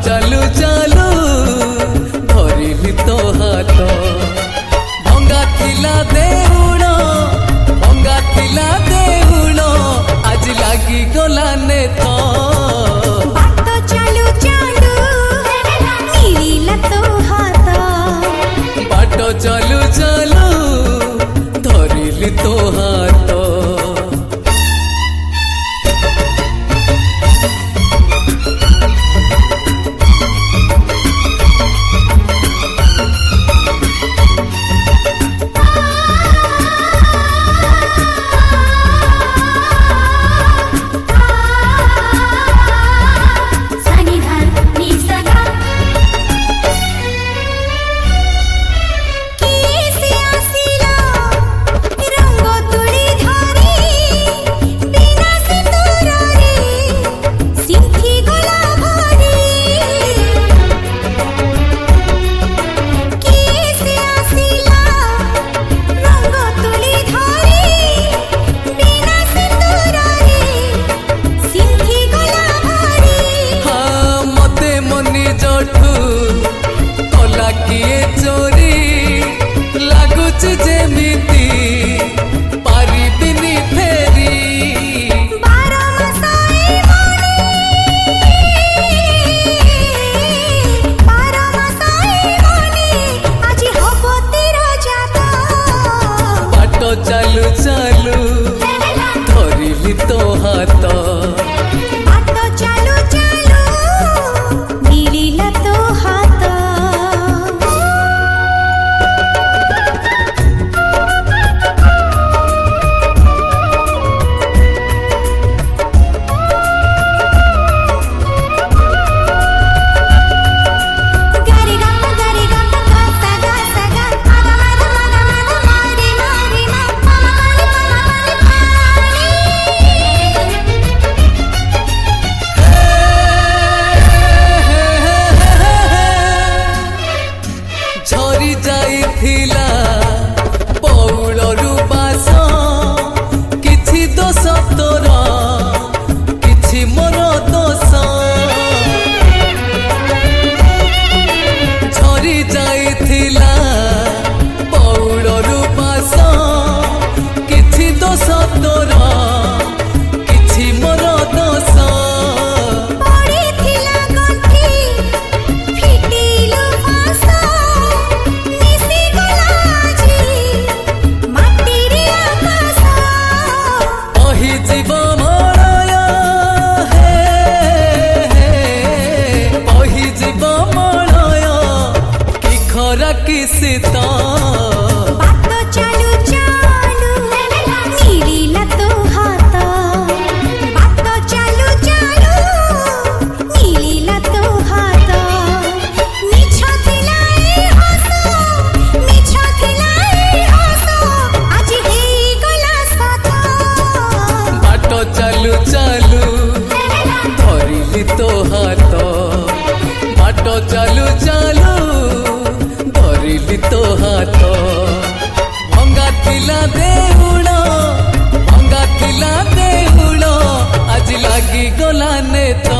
चालू चालू धरिली तो हाथ भंगा थिला देउल आज लागी गला ने तो बाट चालू चालू मिलिला तो हाथ बाट चालू चालू धरिली तो हाथ चालू चालू धरिली तो हाथ बाट चालू चालू मिलिला तो हाथ जाइथिला पौलरू बास किछि दोष तोर किछि मोर दोष झरी जाइथिला पौलरू बास किछि दोष तोर किछि मोर दोष किसिता बाट चालू चालू मिलिला तो हाथ बाट चालू चालू मिलिला तो हाथ मिछ थिला हसो आज हे गला साथ बाट चालू चालू धरिली तो हाथ बाट चालू चालू धरिली तो हाथ भंगा थिला देउल आज लागी गला ने तो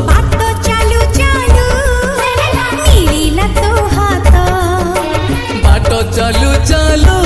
बाट चालू चालू मिलिला तो हाथ बाट चालू चालू